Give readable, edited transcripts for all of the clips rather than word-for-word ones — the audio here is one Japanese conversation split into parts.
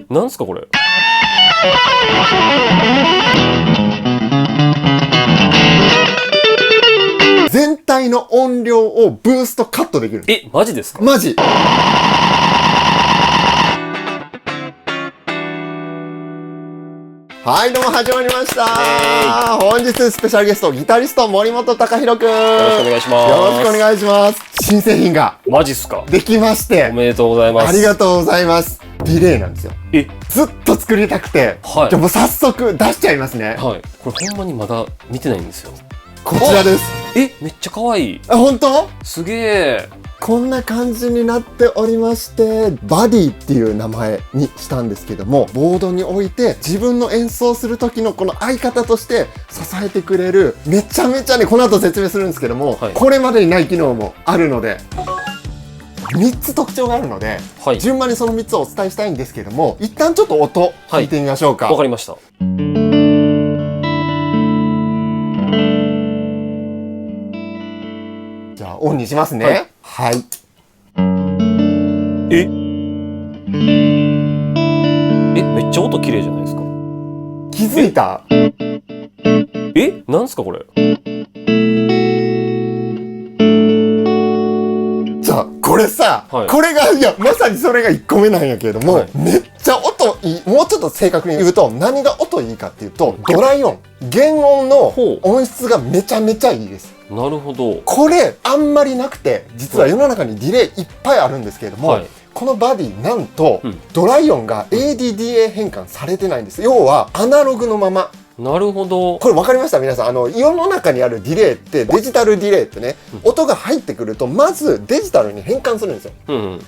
なんすかこれ。全体の音量をブーストカットできる。マジですか？マジ。はい、どうも始まりました。本日スペシャルゲスト、ギタリスト森本貴弘くん。よろしくお願いします。よろしくお願いします。新製品がマジっすか？できまして。おめでとうございます。ありがとうございます。ディレイなんですよ。ずっと作りたくて。はい。じゃあもう早速出しちゃいますね。はい。これほんまにまだ見てないんですよ。こちらです。めっちゃ可愛い。本当？すげえ。こんな感じになっておりまして、バディっていう名前にしたんですけども、ボードに置いて自分の演奏する時のこの相方として支えてくれる、めちゃめちゃね、この後説明するんですけども、これまでにない機能もあるので、3つ特徴があるので、順番にその3つをお伝えしたいんですけども、一旦ちょっと音聞いてみましょうか。わかりました。じゃあオンにしますね。はい。めっちゃ音綺麗じゃないですか。気づいた？なんすかこれ。じゃあこれさ、これがまさにそれが1個目なんやけれども、めっちゃ音いい。もうちょっと正確に言うと何が音いいかっていうと、ドライ音、原音の音質がめちゃめちゃいいです。なるほど。これあんまりなくて、実は世の中にディレイいっぱいあるんですけれども、このバディなんと、ドライ音が ADDA 変換されてないんです。要はアナログのまま。なるほど。これ分かりました皆さん。世の中にあるディレイってデジタルディレイってね、音が入ってくるとまずデジタルに変換するんですよ。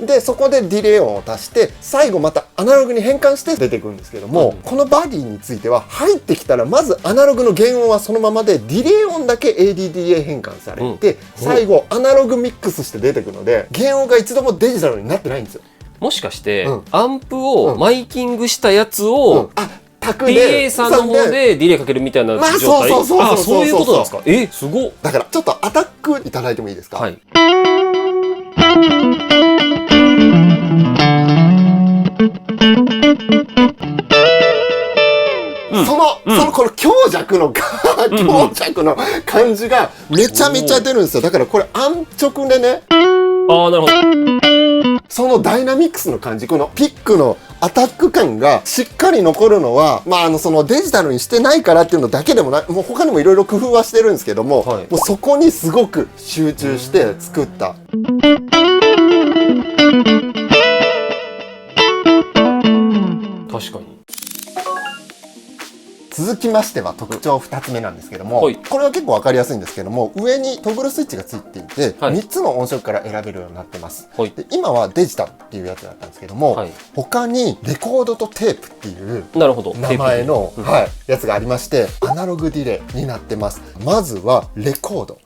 でそこでディレイ音を足して最後またアナログに変換して出てくるんですけども、このバディについては入ってきたらまずアナログの原音はそのままでディレイ音だけ ADDA 変換されて、最後アナログミックスして出てくるので原音が一度もデジタルになってないんですよ。もしかして、アンプをマイキングしたやつを、PA さんの方でディレイかけるみたいな状態。そういうことなんですか。すごっ。だからちょっとアタックいただいてもいいですか。はい。この強弱の感じがめちゃめちゃ出るんですよ。だからこれ安直でね。なるほど。そのダイナミックスの感じ、このピックのアタック感がしっかり残るのは、そのデジタルにしてないからっていうのだけでもない、もう他にもいろいろ工夫はしてるんですけども、もうそこにすごく集中して作った。確かに。続きましては特徴2つ目なんですけども、これは結構分かりやすいんですけども、上にトグルスイッチがついていて、3つの音色から選べるようになってます。で今はデジタルっていうやつだったんですけども、他にレコードとテープっていう名前のやつがありまして、アナログディレイになってます。まずはレコード。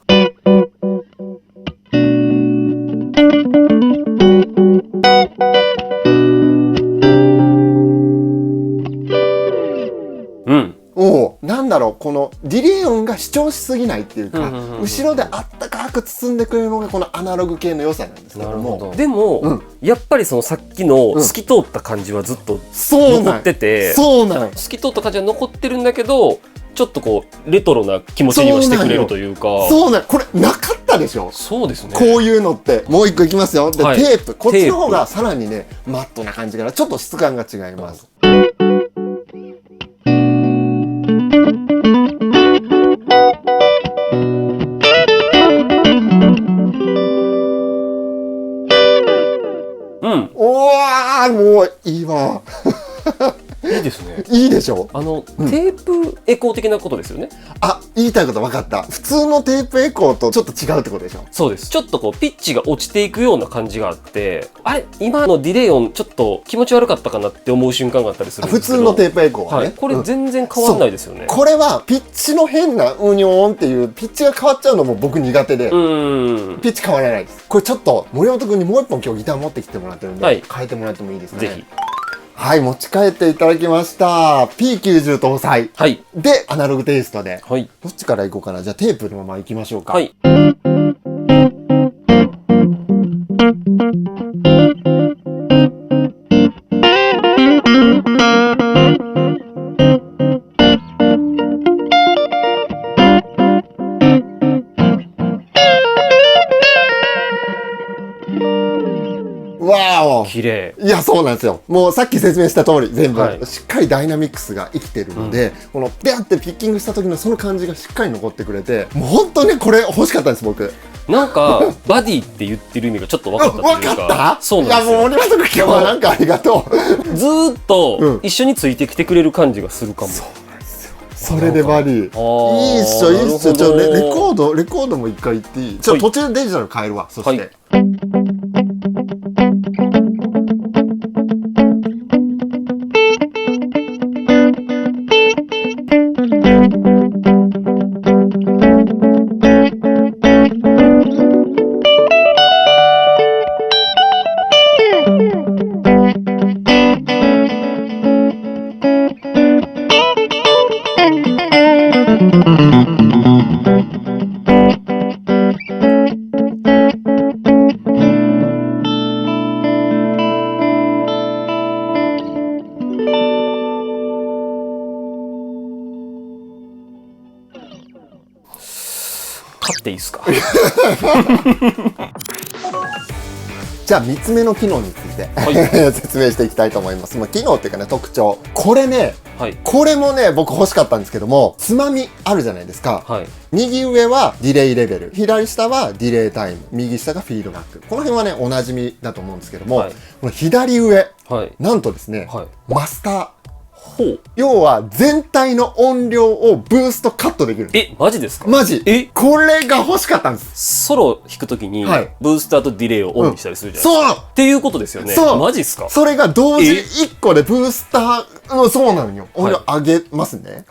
なんだろう、このディレイ音が主張しすぎないっていうか、後ろであったかく包んでくれるのがこのアナログ系の良さなんですけども、でも、やっぱりそのさっきの透き通った感じはずっと残ってて、透き通った感じは残ってるんだけど、ちょっとこうレトロな気持ちにはしてくれるというか。これなかったでしょ。そうですね。こういうのってもう一個いきますよ。で、テープ、こっちの方がさらにねマットな感じからちょっと質感が違います。もういいわ。いいですね。いいでしょ。テープエコー的なことですよね。言いたいこと分かった。普通のテープエコーとちょっと違うってことでしょ。そうです。ちょっとこうピッチが落ちていくような感じがあって、あれ今のディレイ音ちょっと気持ち悪かったかなって思う瞬間があったりするんですけど。普通のテープエコーはね。これ全然変わんないですよね。これはピッチの変なうにょーんっていうピッチが変わっちゃうのも僕苦手で、ピッチ変わらないです。これちょっと森本君にもう一本今日ギター持ってきてもらってるんで、変えてもらってもいいですかね。ぜひ。はい、持ち帰っていただきました。P90 搭載。で、アナログテイストで。どっちからいこうかな。じゃあテープのままいきましょうか。綺麗。いや、そうなんですよ。もうさっき説明した通り、全部、しっかりダイナミックスが生きてるので、このビャってピッキングした時のその感じがしっかり残ってくれて、もう本当にこれ欲しかったんです、僕。なんかバディって言ってる意味がちょっと分かったというか。分かった？そうなんですよ。いや、もう森本君今日はなんかありがとう。ずーっと一緒についてきてくれる感じがするかも。それでバディ。いいっしょ、いいっしょ。レコードも一回言っていい？途中デジタル変えるわ。そして。買っていいですか？じゃあ3つ目の機能について、説明していきたいと思います。機能っていうかね、特徴。これね、これもね、僕欲しかったんですけども、つまみあるじゃないですか。右上はディレイレベル、左下はディレイタイム、右下がフィードバック。この辺はね、おなじみだと思うんですけども、この左上、なんとですね、マスター。要は全体の音量をブーストカットできる。マジですか？マジ。これが欲しかったんです。ソロ弾くときにブースターとディレイをオンにしたりするじゃないですか。そうっていうことですよね。マジっすか？それが同時1個でブースターの、そうなのよ。音量上げますね。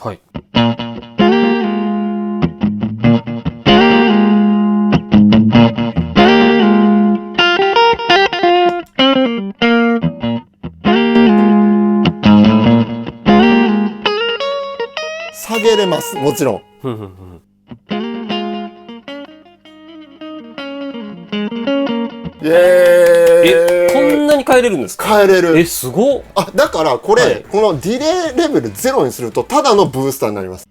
下げれます、もちろん。イエーイ。こんなに変えれるんですか？変えれる。すごっ。だからこれ、このディレイレベル0にするとただのブースターになります。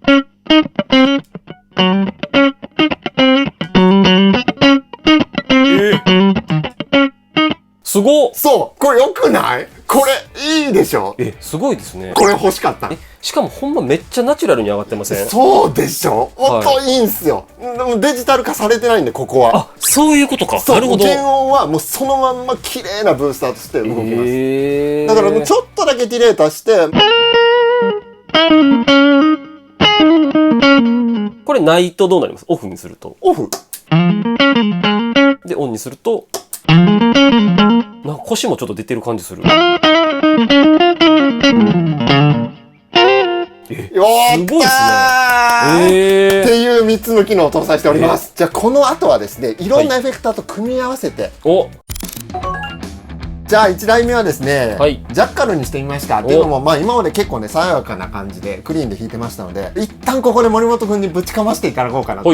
すごっ。そう、これ良くない？これいいでしょ？すごいですね。これ欲しかった。しかもほんまめっちゃナチュラルに上がってません？そうでしょ？音いいんすよ。でもデジタル化されてないんで、ここは。そういうことか。なるほど。原音はもうそのまんま綺麗なブースターとして動きます。だからもうちょっとだけディレーターして。これないとどうなります？オフにすると。オフ。で、オンにすると。なんか腰もちょっと出てる感じする。すごいですね。っていう3つの機能を搭載しております。じゃあこの後はですね、いろんなエフェクターと組み合わせて。じゃあ1台目はですね、ジャッカルにしてみました。っていうのも、今まで結構ね、爽やかな感じでクリーンで弾いてましたので、一旦ここで森本くんにぶちかましていただこうかなと。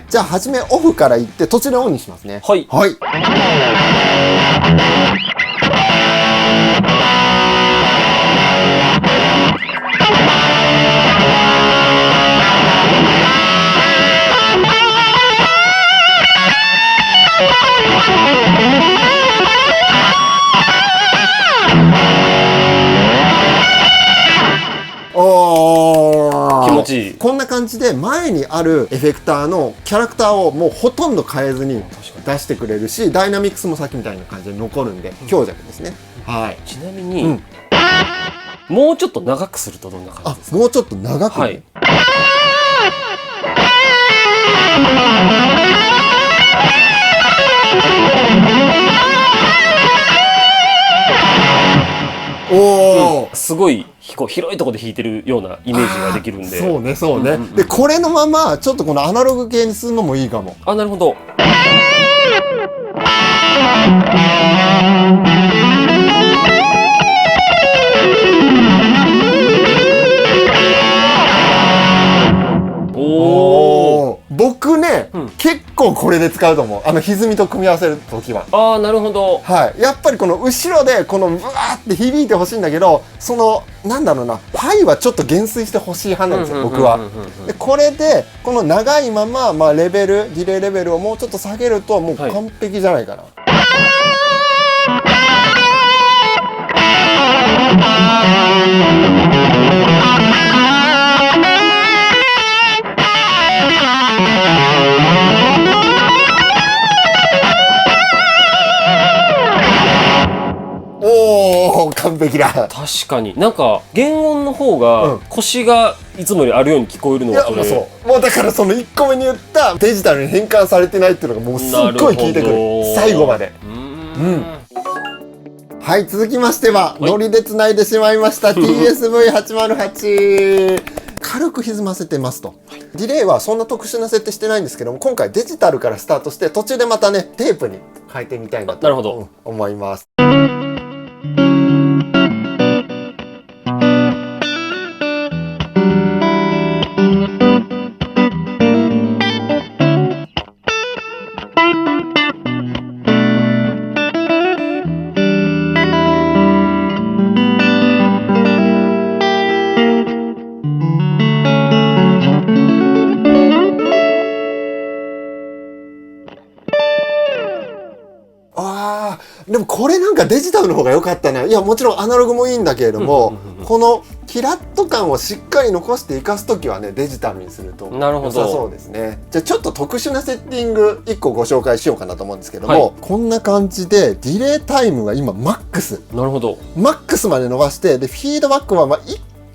じゃあ初めオフからいって途中でオンにしますね。気持ちいい。こんな感じで前にあるエフェクターのキャラクターをもうほとんど変えずに出してくれるし、ダイナミックスもさっきみたいな感じで残るんで強弱ですね。ちなみに、もうちょっと長くするとどんな感じですか？もうちょっと長くね。すごい広いところで弾いてるようなイメージができるんで。そうね。でこれのままちょっとこのアナログ系にするのもいいかも。なるほど。僕ね、結構これで使うと思う。歪みと組み合わせるときは。なるほど。やっぱりこの後ろでこのブワーって響いてほしいんだけど、そのなんだろうな、ハイはちょっと減衰してほしい派なんですよ、僕は。でこれでこの長いまま、レベルディレイレベルをもうちょっと下げるともう完璧じゃないかな。璧だ。確かになんか原音の方が腰がいつもよりあるように聞こえるのはそれ、そうもうだからその1個目に言ったデジタルに変換されてないっていうのがもうすっごい効いてくる、最後まで。はい、続きましては、ノリでつないでしまいました TSV808 軽く歪ませてますと、ディレイはそんな特殊な設定してないんですけども、今回デジタルからスタートして途中でまたねテープに変えてみたいなと思います。でもこれなんかデジタルの方が良かったな。いやもちろんアナログもいいんだけれども、このキラッと感をしっかり残して生かすときはねデジタルにすると良さそうですね。じゃあちょっと特殊なセッティング1個ご紹介しようかなと思うんですけども、こんな感じでディレイタイムが今マックス、マックスまで伸ばして、でフィードバックは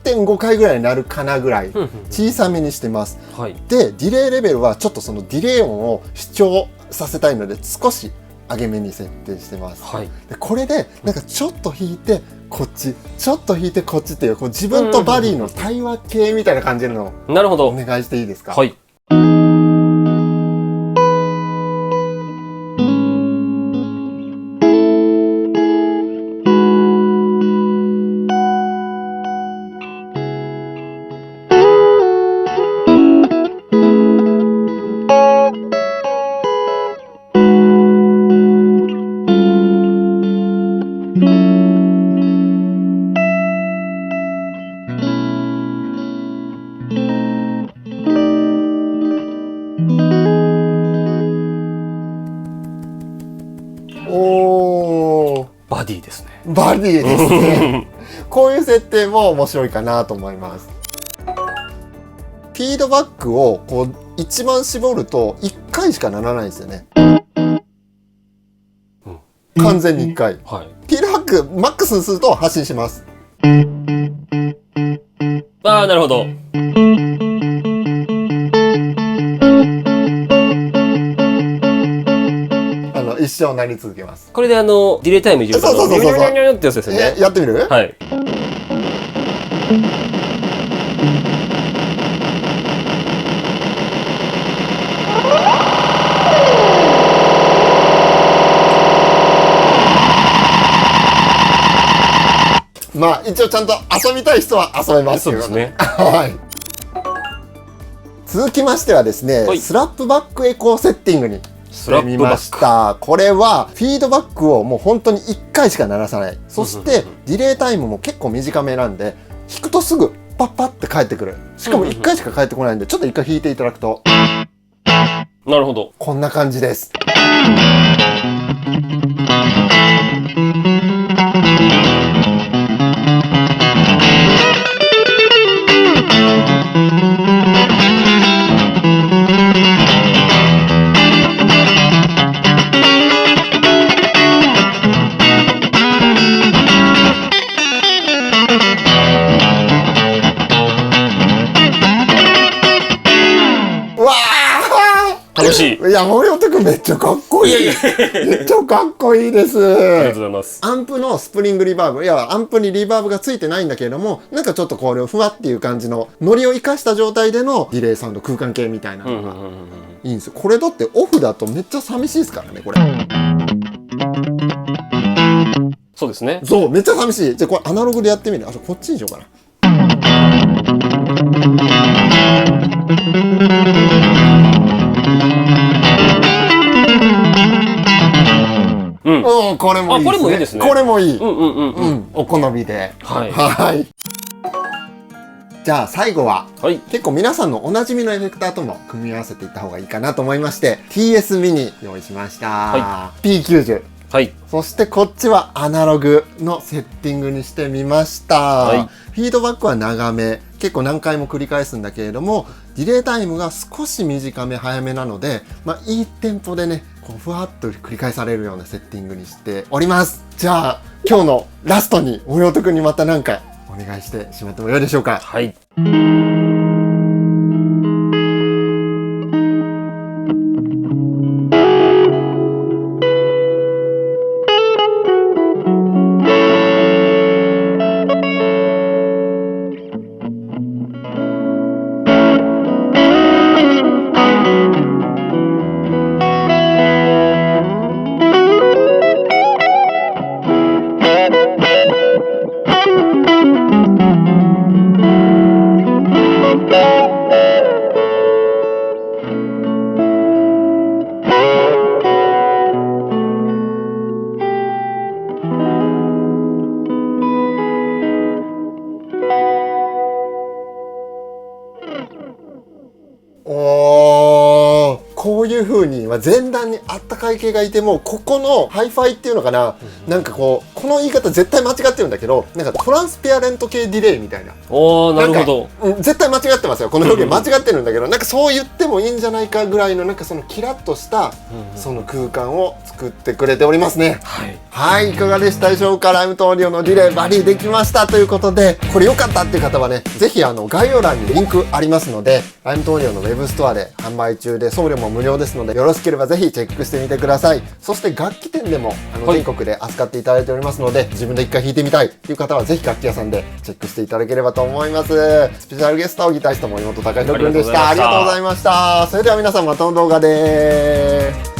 1.5 回ぐらいになるかなぐらい小さめにしてます。でディレイレベルはちょっとそのディレイ音を主張させたいので少し上げ目に設定してます。でこれでなんかちょっと弾いてこっち、ちょっと弾いてこっちっていう、こう自分とバディの対話系みたいな感じのお願いしていいですか。バディですね。バディですね。こういう設定も面白いかなと思います。フィードバックをこう一番絞ると1回しかならないんですよね。完全に1回。フィードバックマックスにすると発信します。ああ、なるほど。一生なり続けます。これでディレイタイムいじるとニョニョニョニョってやつですよね。やってみる？はい。まあ一応ちゃんと遊びたい人は遊べます。そうですね。はい。続きましてはですね、スラップバックエコーセッティングにしてみました。これはフィードバックをもう本当に1回しか鳴らさない。そしてディレイタイムも結構短めなんで、弾くとすぐパッパって返ってくる。しかも1回しか返ってこないんで、ちょっと1回弾いていただくと、なるほど、こんな感じです。楽しい。いや、森本くんめっちゃかっこいい。めっちゃかっこいいです。ありがとうございます。アンプのスプリングリバーブ、いや、アンプにリバーブがついてないんだけれども、なんかちょっとこれをふわっていう感じのノリを生かした状態でのディレイサウンド、空間系みたいなのがいいんですよ。これだってオフだとめっちゃ寂しいですからね、これ。そうですね。そう、めっちゃ寂しい。じゃあこれアナログでやってみる。こっちにしようかな。これもいいですね。これもいいですね。これもいい。お好みで。はい。じゃあ最後は、結構皆さんのおなじみのエフェクターとも組み合わせていった方がいいかなと思いまして、TS ミニ用意しました。P90。そしてこっちはアナログのセッティングにしてみました。フィードバックは長め、結構何回も繰り返すんだけれども、ディレイタイムが少し短め早めなので、いいテンポでね、こうふわっと繰り返されるようなセッティングにしております。じゃあ今日のラストに森本くんにまた何かお願いしてしまってもよいでしょうか。はい。こういう風に前段にあったかい系がいても、ここのハイファイっていうのかな、なんかこうこの言い方絶対間違ってるんだけど、なんかトランスペアレント系ディレイみたいな。なるほど。絶対間違ってますよ、この表現間違ってるんだけど、なんかそう言ってもいいんじゃないかぐらいの、なんかそのキラッとしたその空間を作ってくれておりますね。はい、いかがでしたでしょうか。ライムとオーディオのディレイバリーできましたということで、これ良かったっていう方はね、ぜひ概要欄にリンクありますので、ライムとオーディオのウェブストアで販売中で、送料も無料ですので、よろしければぜひチェックしてみてください。そして楽器店でも全国で扱っていただいておりますので、自分で一回弾いてみたいっていう方はぜひ楽器屋さんでチェックしていただければと思います。スペシャルゲストはギタリスト森本貴弘くんでした。ありがとうございました。それでは皆さんまたの動画で。